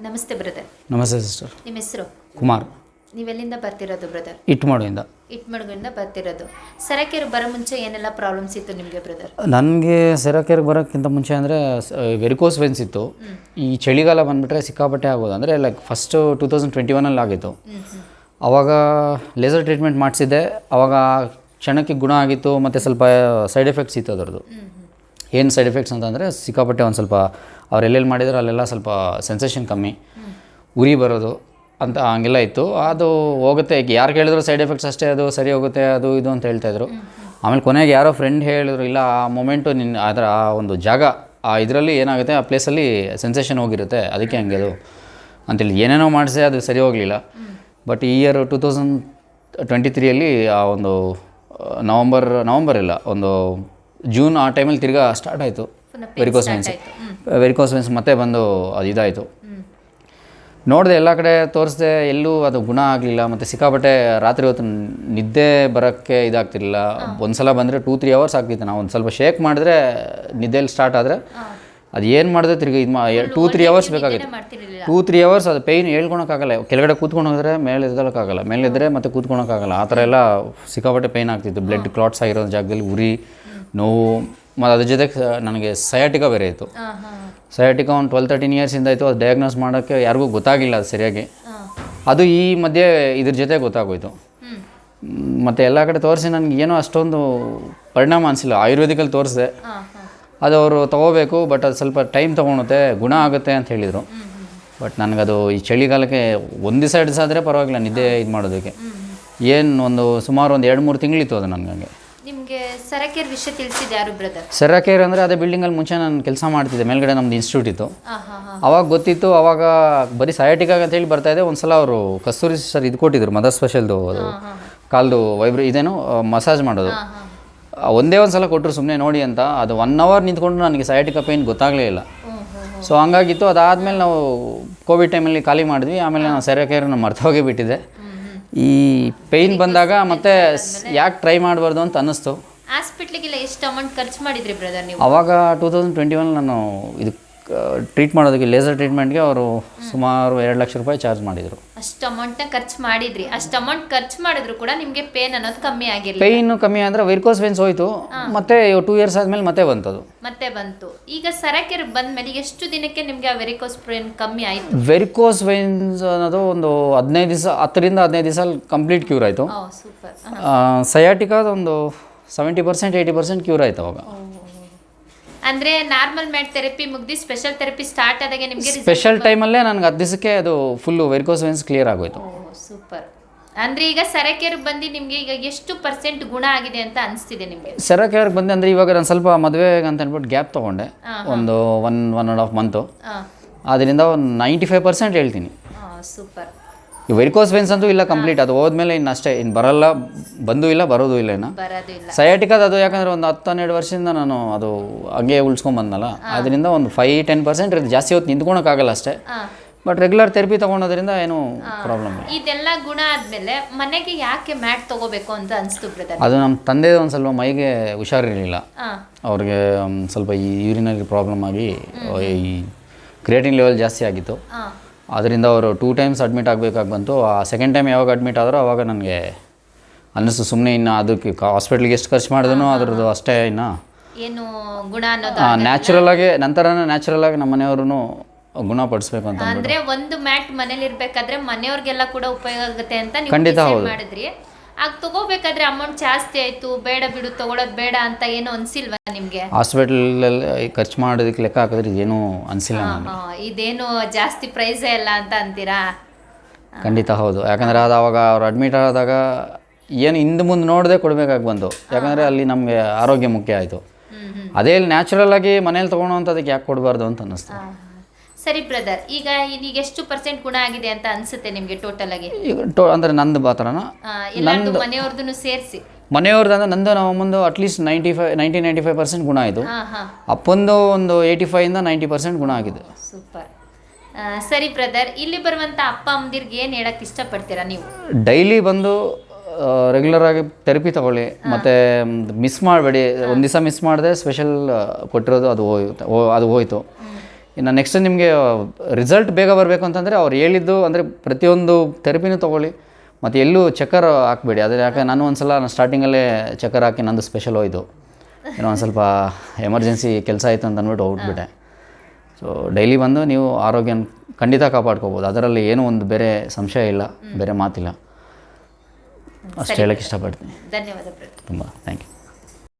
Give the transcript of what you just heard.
ನಮಸ್ತೆ ಬ್ರದರ್. ನಮಸ್ತೆ ಸಿಸ್ಟರ್. ನಿಮ್ಮ ಹೆಸರು? ಕುಮಾರ್. ನೀವೆಲ್ಲಿಂದ ಬರ್ತಿರೋದು ಬ್ರದರ್? ಇಟ್ಮಾಡಿಯಿಂದ. ಇಟ್ಮಡ್ಗಿಂದ ಬರ್ತಿರೋದು. ಸರಕೇರು ಬರೋ ಮುಂಚೆ ಏನೆಲ್ಲ ಪ್ರಾಬ್ಲಮ್ಸ್ ಇತ್ತು ನಿಮಗೆ ಬ್ರದರ್? ನನಗೆ ಸೆರಕೇರಿಗೆ ಬರೋಕ್ಕಿಂತ ಮುಂಚೆ ಅಂದರೆ ವೆರಿಕೋಸ್ ವೆನ್ಸ್ ಇತ್ತು. ಈ ಚಳಿಗಾಲ ಬಂದುಬಿಟ್ರೆ ಸಿಕ್ಕಾಪಟ್ಟೆ ಆಗೋದು. ಅಂದರೆ ಲೈಕ್ ಫಸ್ಟು 2021 ಆಗಿತ್ತು. ಆವಾಗ ಲೇಸರ್ ಟ್ರೀಟ್ಮೆಂಟ್ ಮಾಡಿಸಿದ್ದೆ. ಆವಾಗ ಕ್ಷಣಕ್ಕೆ ಗುಣ ಆಗಿತ್ತು, ಮತ್ತು ಸ್ವಲ್ಪ ಸೈಡ್ ಎಫೆಕ್ಟ್ಸ್ ಇತ್ತು ಅದರದ್ದು. ಏನು ಸೈಡ್ ಎಫೆಕ್ಟ್ಸ್ ಅಂತಂದರೆ ಸಿಕ್ಕಾಪಟ್ಟೆ ಒಂದು ಸ್ವಲ್ಪ ಅವ್ರು ಎಲ್ಲೆಲ್ಲಿ ಮಾಡಿದ್ರು ಅಲ್ಲೆಲ್ಲ ಸ್ವಲ್ಪ ಸೆನ್ಸೇಷನ್ ಕಮ್ಮಿ, ಉರಿ ಬರೋದು ಅಂತ ಹಂಗೆಲ್ಲ ಇತ್ತು. ಅದು ಹೋಗುತ್ತೆ, ಯಾರು ಕೇಳಿದ್ರು ಸೈಡ್ ಎಫೆಕ್ಟ್ಸ್ ಅಷ್ಟೇ, ಅದು ಸರಿ ಹೋಗುತ್ತೆ ಅದು ಇದು ಅಂತ ಹೇಳ್ತಾಯಿದ್ರು. ಆಮೇಲೆ ಕೊನೆಗೆ ಯಾರೋ ಫ್ರೆಂಡ್ ಹೇಳಿದ್ರು, ಇಲ್ಲ ಆ ಮೊಮೆಂಟು ನಿನ್ನ ಅದರ ಆ ಒಂದು ಜಾಗ ಆ ಇದರಲ್ಲಿ ಏನಾಗುತ್ತೆ, ಆ ಪ್ಲೇಸಲ್ಲಿ ಸೆನ್ಸೇಷನ್ ಹೋಗಿರುತ್ತೆ, ಅದಕ್ಕೆ ಹಂಗೆ ಅದು ಅಂತೇಳಿ ಏನೇನೋ ಮಾಡಿಸಿ ಅದು ಸರಿ ಹೋಗಲಿಲ್ಲ. ಬಟ್ ಈ ಇಯರ್ 2023 ಆ ಒಂದು ನವಂಬರ್ ಇಲ್ಲ, ಒಂದು ಜೂನ್ ಆ ಟೈಮಲ್ಲಿ ತಿರ್ಗಾ ಸ್ಟಾರ್ಟ್ ಆಯಿತು ವೆರಿಕೋಸ್ ವೆನ್ಸ್ ಮತ್ತೆ ಬಂದು ಅದು ಇದಾಯಿತು. ನೋಡಿದೆ ಎಲ್ಲ ಕಡೆ ತೋರಿಸ್ದೆ, ಎಲ್ಲೂ ಅದು ಗುಣ ಆಗಲಿಲ್ಲ. ಮತ್ತು ಸಿಕ್ಕಾಪಟ್ಟೆ ರಾತ್ರಿ ಹೊತ್ತು ನಿದ್ದೆ ಬರೋಕ್ಕೆ ಇದಾಗ್ತಿರಲಿಲ್ಲ. ಒಂದು ಸಲ ಬಂದರೆ 2-3 ಅವರ್ಸ್ ಆಗ್ತಿತ್ತು. ನಾವು ಒಂದು ಸ್ವಲ್ಪ ಶೇಕ್ ಮಾಡಿದ್ರೆ ನಿದ್ದೆಯಲ್ಲಿ ಸ್ಟಾರ್ಟ್ ಆದರೆ ಅದು ಏನು ಮಾಡಿದ್ರೆ ತಿರ್ಗಿ 2-3 ಅವರ್ಸ್ ಬೇಕಾಗಿತ್ತು. 2-3 ಅವರ್ಸ್ ಅದು ಪೇಯ್ನ್ ಹೇಳ್ಕೊಳಕ್ಕಾಗಲ್ಲ. ಕೆಳಗಡೆ ಕೂತ್ಕೊಂಡು ಹೋದರೆ ಮೇಲೆ ಎದ್ದೋಕ್ಕಾಗಲ್ಲ, ಮೇಲಿದ್ದರೆ ಮತ್ತೆ ಕೂತ್ಕೊಳಕ್ಕಾಗಲ್ಲ. ಆ ಥರ ಎಲ್ಲ ಸಿಕ್ಕಾಪಟ್ಟೆ ಪೇಯ್ನ್ ಆಗ್ತಿತ್ತು. ಬ್ಲಡ್ ಕ್ಲಾಟ್ಸ್ ಆಗಿರೋ ಜಾಗದಲ್ಲಿ ಉರಿ, ನೋವು, ಮತ್ತು ಅದ್ರ ಜೊತೆಗೆ ನನಗೆ ಸಯಾಟಿಕಾ ಬೇರೆ ಇತ್ತು. ಸಯಾಟಿಕಾ ಒಂದು 12-13 ಇಯರ್ಸಿಂದ ಇತ್ತು. ಅದು ಡಯಾಗ್ನೋಸ್ ಮಾಡೋಕ್ಕೆ ಯಾರಿಗೂ ಗೊತ್ತಾಗಿಲ್ಲ ಅದು ಸರಿಯಾಗಿ. ಅದು ಈ ಮಧ್ಯೆ ಇದ್ರ ಜೊತೆ ಗೊತ್ತಾಗೋಯ್ತು. ಮತ್ತು ಎಲ್ಲ ಕಡೆ ತೋರಿಸಿ ನನಗೆ ಏನೋ ಅಷ್ಟೊಂದು ಪರಿಣಾಮ ಅನಿಸಿಲ್ಲ. ಆಯುರ್ವೇದಿಕಲ್ಲಿ ತೋರಿಸಿದೆ, ಅದು ಅವರು ತೊಗೋಬೇಕು, ಬಟ್ ಅದು ಸ್ವಲ್ಪ ಟೈಮ್ ತೊಗೊಳುತ್ತೆ, ಗುಣ ಆಗುತ್ತೆ ಅಂತ ಹೇಳಿದರು. ಬಟ್ ನನಗದು ಈ ಚಳಿಗಾಲಕ್ಕೆ ಒಂದು ದಿವಸ 2 ದಿವಸ ಆದರೆ ಪರವಾಗಿಲ್ಲ ನಿದ್ದೆ ಇದು ಮಾಡೋದಕ್ಕೆ. ಏನು ಸುಮಾರು ಒಂದು 2-3 ತಿಂಗಳಿತ್ತು ಅದು ನನಗೆ. ನಿಮಗೆ ಸರಕೇರ್ ವಿಷಯ ತಿಳಿಸಿದ್ದು ಯಾರು ಬ್ರದರ್? ಸೆರಕೇರ್ ಅಂದರೆ ಅದೇ ಬಿಲ್ಡಿಂಗಲ್ಲಿ ಮುಂಚೆ ನಾನು ಕೆಲಸ ಮಾಡ್ತಿದ್ದೆ, ಮೇಲ್ಗಡೆ ನಮ್ಮದು ಇನ್ಸ್ಟಿಟ್ಯೂಟ್ ಇತ್ತು. ಅವಾಗ ಗೊತ್ತಿತ್ತು. ಅವಾಗ ಬರೀ ಸಯಾಟಿಕಾ ಅಂತ ಹೇಳಿ ಬರ್ತಾಯಿದ್ದೆ. ಒಂದು ಸಲ ಅವರು ಕಸ್ತೂರಿ ಸರ್ ಇದು ಕೊಟ್ಟಿದ್ರು, ಮದರ್ ಸ್ಪೆಷಲ್ದು, ಅದು ಕಾಲ್ದು ಇದೇನು ಮಸಾಜ್ ಮಾಡೋದು. ಒಂದೇ ಒಂದು ಸಲ ಕೊಟ್ಟರು ಸುಮ್ಮನೆ ನೋಡಿ ಅಂತ. ಅದು 1 ಅವರ್ ನಿಂತ್ಕೊಂಡು ನನಗೆ ಸಯಾಟಿಕಾ ಪೇಯ್ನ್ ಗೊತ್ತಾಗಲೇ ಇಲ್ಲ. ಸೊ ಹಂಗಾಗಿತ್ತು. ಅದಾದಮೇಲೆ ನಾವು ಕೋವಿಡ್ ಟೈಮಲ್ಲಿ ಖಾಲಿ ಮಾಡಿದ್ವಿ. ಆಮೇಲೆ ನಾನು ಸೆರಕೇರನ್ನು ಮರ್ತೋಗೇ ಬಿಟ್ಟಿದ್ದೆ. ಈ ಪೇಯ್ನ್ ಬಂದಾಗ ಮತ್ತೆ ಯಾಕೆ ಟ್ರೈ ಮಾಡಬಾರ್ದು ಅಂತ ಅನ್ನಿಸ್ತು. ಹಾಸ್ಪಿಟ್ಲಿಗೆಲ್ಲ ಎಷ್ಟು ಅಮೌಂಟ್ ಖರ್ಚು ಮಾಡಿದ್ರಿ ಬ್ರದರ್ ನೀವು? ಆವಾಗ 2021 ನಾನು ಇದು ಟ್ರೀಟ್ ಮಾಡೋದಕ್ಕೆ, ಲೇಸರ್ ಟ್ರೀಟ್ಮೆಂಟ್ಗೆ ಅವರು ಸುಮಾರು 2 ಲಕ್ಷ ರೂಪಾಯಿ ಚಾರ್ಜ್ ಮಾಡಿದರು. ಅಷ್ಟು ಅಮೌಂಟ್ನ ಖರ್ಚು ಮಾಡಿದ್ರಿ. ಅಷ್ಟು ಅಮೌಂಟ್ ಖರ್ಚು ಮಾಡಿದ್ರು ಕೂಡ ನಿಮಗೆ ಪೇನ್ ಅನ್ನೋದು ಕಮ್ಮಿ ಆಗಿರಲಿಲ್ಲ? ಪೇಯ್ನು ಕಮ್ಮಿ ಅಂದರೆ ವೆರಿಕೋಸ್ ವೆನ್ಸ್ ಹೋಯಿತು. ಮತ್ತೆ 2 ಇಯರ್ಸ್ ಆದಮೇಲೆ ಮತ್ತೆ ಬಂತು. ಮತ್ತೆ ಬಂತು. ಈಗ ಸರಕೇರ್ ಬಂದ ಮೇಲೆ ಎಷ್ಟು ದಿನಕ್ಕೆ ನಿಮಗೆ ಆ ವೆರಿಕೋಸ್ ಪೇನ್ ಕಮ್ಮಿ ಆಯಿತು? ವೆರಿಕೋಸ್ ವೆನ್ಸ್ ಅನ್ನೋದು ಒಂದು 15 ದಿವಸ, 10ರಿಂದ 15 ದಿವಸ ಕಂಪ್ಲೀಟ್ ಕ್ಯೂರ್ ಆಯಿತು. ಸೂಪರ್. ಸಯಾಟಿಕಾದ ಒಂದು 70% 80% ಕ್ಯೂರ್ ಆಯಿತು ಅವಾಗ. ಅಂದರೆ ನಾರ್ಮಲ್ ಮ್ಯಾಟ್ ಥೆರಪಿ ಮುಗಿದು ಸ್ಪೆಷಲ್ ಥೆರಪಿ ಸ್ಟಾರ್ಟ್ ಆದಾಗೆ ನಿಮಗೆ ಸ್ಪೆಷಲ್ ಟೈಮಲ್ಲೇ ನನಗೆ 10 ದಿವಸಕ್ಕೆ ಅದು ಫುಲ್ಲು ವೆರಿಕೋಸ್ ವೆನ್ಸ್ ಕ್ಲಿಯರ್ ಆಗೋಯ್ತು. ಸೂಪರ್. ಅಂದರೆ ಈಗ ಸರಕೇರ್ ಬಂದು ನಿಮಗೆ ಈಗ ಎಷ್ಟು % ಗುಣ ಆಗಿದೆ ಅಂತ ಅನಿಸ್ತಿದೆ ನಿಮಗೆ? ಸರಕೇರ್ಗೆ ಬಂದೆ ಅಂದರೆ ಇವಾಗ ನಾನು ಸ್ವಲ್ಪ ಮದುವೆಗೆ ಅಂತ ಅಂದ್ಬಿಟ್ಟು ಗ್ಯಾಪ್ ತೊಗೊಂಡೆ, ಒಂದು 1.5 ಮಂತು. ಅದರಿಂದ ಒಂದು 95% ಹೇಳ್ತೀನಿ. ಸೂಪರ್. ಈ ವೆರಿಕೋಸ್ ವೆನ್ಸ್ ಅಂತೂ ಇಲ್ಲ ಕಂಪ್ಲೀಟ್. ಅದು ಹೋದ್ಮೇಲೆ ಇನ್ನು ಅಷ್ಟೇ, ಇನ್ನು ಬರಲ್ಲ, ಬಂದೂ ಇಲ್ಲ, ಬರೋದು ಇಲ್ಲ ಇನ್ನು. ಸಯಾಟಿಕಾದ ಅದು ಯಾಕಂದರೆ ಒಂದು 10-12 ವರ್ಷದಿಂದ ನಾನು ಅದು ಹಂಗೆ ಉಳಿಸ್ಕೊಂಬಂದನಲ್ಲ, ಅದರಿಂದ ಒಂದು 5-10% ಜಾಸ್ತಿ ಹೊತ್ತು ನಿಂತ್ಕೊಳಕ್ಕಾಗಲ್ಲ ಅಷ್ಟೇ. ಬಟ್ ರೆಗ್ಯುಲರ್ ಥೆರಪಿ ತೊಗೊಳೋದ್ರಿಂದ ಏನೂ ಪ್ರಾಬ್ಲಮ್ ಇಲ್ಲ. ಇದೆಲ್ಲ ಗುಣ ಆದಮೇಲೆ ಮನೆಗೆ ಯಾಕೆ ಮ್ಯಾಟ್ ತೊಗೋಬೇಕು ಅಂತ ಅನಿಸ್ತು ಬ್ರದರ್? ಅದು ನಮ್ಮ ತಂದೆದು ಒಂದು ಸ್ವಲ್ಪ ಮೈಗೆ ಹುಷಾರಿರಲಿಲ್ಲ. ಅವ್ರಿಗೆ ಸ್ವಲ್ಪ ಈ ಯೂರಿನರಿ ಪ್ರಾಬ್ಲಮ್ ಆಗಿ ಈ ಕ್ರಿಯೇಟಿನ್ ಲೆವೆಲ್ ಜಾಸ್ತಿ ಆಗಿತ್ತು. ಅದರಿಂದ ಅವರು 2 ಟೈಮ್ಸ್ ಅಡ್ಮಿಟ್ ಆಗಬೇಕಾಗಿ ಬಂತು. ಆ ಸೆಕೆಂಡ್ ಟೈಮ್ ಯಾವಾಗ ಅಡ್ಮಿಟ್ ಆದರೂ ಆವಾಗ ನನಗೆ ಅನ್ನಿಸ್ತು, ಸುಮ್ಮನೆ ಇನ್ನು ಅದಕ್ಕೆ ಹಾಸ್ಪಿಟ್ಲಿಗೆ ಎಷ್ಟು ಖರ್ಚು ಮಾಡಿದ್ರೂ ಅದರದ್ದು ಅಷ್ಟೇ ಇನ್ನು ಏನು ಗುಣ ಅನ್ನೋದು ನ್ಯಾಚುರಲ್ ಆಗಿ ನಮ್ಮ ಮನೆಯವ್ರೂ ಗುಣಪಡಿಸ್ಬೇಕು ಅಂತ. ಅಂದರೆ ಒಂದು ಮ್ಯಾಟ್ ಮನೇಲಿ ಇರಬೇಕಾದ್ರೆ ಮನೆಯವ್ರಿಗೆಲ್ಲ ಕೂಡ ಉಪಯೋಗ ಆಗುತ್ತೆ ಅಂತ ನೀವು ಖಂಡಿತ ಹೌದು ಮಾಡಿದ್ರಿ. ಆಗ ತಗೋಬೇಕಾದ್ರೆ ಅಮೌಂಟ್ ಜಾಸ್ತಿ ಆಯಿತು, ಬೇಡ ಬಿಡು ತಗೊಳ್ಳೋದು ಬೇಡ ಅಂತ ಏನೋ ಅನಿಸಿಲ್ವಾ ನಿಮಗೆ? ಹಾಸ್ಪಿಟಲಲ್ಲಿ ಖರ್ಚು ಮಾಡೋದಕ್ಕೆ ಲೆಕ್ಕ ಹಾಕಿದ್ರೆ ಏನೂ ಅನಿಸಿಲ್ಲ. ಇದೇನು ಜಾಸ್ತಿ ಪ್ರೈಸೇ ಇಲ್ಲ ಅಂತ ಅಂತೀರಾ? ಖಂಡಿತ ಹೌದು. ಯಾಕಂದರೆ ಅದು ಅವಾಗ ಅವ್ರು ಅಡ್ಮಿಟ್ ಆದಾಗ ಏನು ಹಿಂದೆ ಮುಂದೆ ನೋಡದೆ ಕೊಡಬೇಕಾಗಿ ಬಂತು. ಯಾಕಂದರೆ ಅಲ್ಲಿ ನಮಗೆ ಆರೋಗ್ಯ ಮುಖ್ಯ ಆಯಿತು. ಅದೇ ನ್ಯಾಚುರಲ್ ಆಗಿ ಮನೇಲಿ ತೊಗೊಳೋವಂಥದ್ದಕ್ಕೆ ಯಾಕೆ ಕೊಡಬಾರ್ದು ಅಂತ ಅನ್ನಿಸ್ತು. ಸರಿ ಬ್ರದರ್, ಈಗ ಎಷ್ಟು % ಗುಣ ಆಗಿದೆ ಅಂತ ಅನ್ಸುತ್ತೆ ನಿಮಗೆ ಟೋಟಲ್ ಆಗಿ? ಅಂದರೆ ನಂದು ಬಾತ್ರನ ಎಲ್ಲರದು ಮನೆಯವ್ರದ್ದು ಸೇರಿಸಿ? ಮನೆಯವ್ರದ್ದು ಅಂದರೆ ನಂದು ನಮ್ಮೊಂದು ಅಟ್ಲೀಸ್ಟ್ 90-95% ಗುಣ ಆಯಿತು. ಅಪ್ಪಂದು ಒಂದು 85ಇಂದ 90% ಗುಣ ಆಗಿದೆ. ಸೂಪರ್. ಸರಿ ಬ್ರದರ್, ಇಲ್ಲಿ ಬರುವಂಥ ಅಪ್ಪ ಅಮ್ಮದಿರ್ಗೆ ಏನು ಹೇಳಕ್ಕೆ ಇಷ್ಟಪಡ್ತೀರಾ ನೀವು? ಡೈಲಿ ಬಂದು ರೆಗ್ಯುಲರ್ ಆಗಿ ಥೆರಪಿ ತಗೊಳ್ಳಿ, ಮತ್ತು ಮಿಸ್ ಮಾಡಬೇಡಿ. ಒಂದು ದಿವಸ ಮಿಸ್ ಮಾಡಿದೆ, ಸ್ಪೆಷಲ್ ಕೊಟ್ಟಿರೋದು ಅದು ಹೋಯಿತು. ಇನ್ನು ನೆಕ್ಸ್ಟ್ ನಿಮಗೆ ರಿಸಲ್ಟ್ ಬೇಗ ಬರಬೇಕು ಅಂತಂದರೆ ಅವ್ರು ಹೇಳಿದ್ದು ಅಂದರೆ ಪ್ರತಿಯೊಂದು ಥೆರಪಿನೂ ತೊಗೊಳ್ಳಿ ಮತ್ತು ಎಲ್ಲೂ ಚಕ್ಕರ್ ಹಾಕಬೇಡಿ. ಅದೇ ಯಾಕೆ ನಾನು ಒಂದು ಸಲ ಸ್ಟಾರ್ಟಿಂಗಲ್ಲೇ ಚಕ್ಕರ್ ಹಾಕಿ ನಂದು ಸ್ಪೆಷಲ್ ಹೋಯ್ತು, ಏನೋ ಒಂದು ಸ್ವಲ್ಪ ಎಮರ್ಜೆನ್ಸಿ ಕೆಲಸ ಆಯಿತು ಅಂತ ಅಂದ್ಬಿಟ್ಟು ಹೋಗ್ಬಿಟ್ಟೆ. ಸೊ ಡೈಲಿ ಬಂದು ನೀವು ಆರೋಗ್ಯನ ಖಂಡಿತ ಕಾಪಾಡ್ಕೋಬೋದು, ಅದರಲ್ಲಿ ಏನೂ ಒಂದು ಬೇರೆ ಸಂಶಯ ಇಲ್ಲ, ಬೇರೆ ಮಾತಿಲ್ಲ. ಅಷ್ಟು ಹೇಳೋಕ್ಕೆ ಇಷ್ಟಪಡ್ತೀನಿ. ಧನ್ಯವಾದ. ತುಂಬ ಥ್ಯಾಂಕ್ ಯು.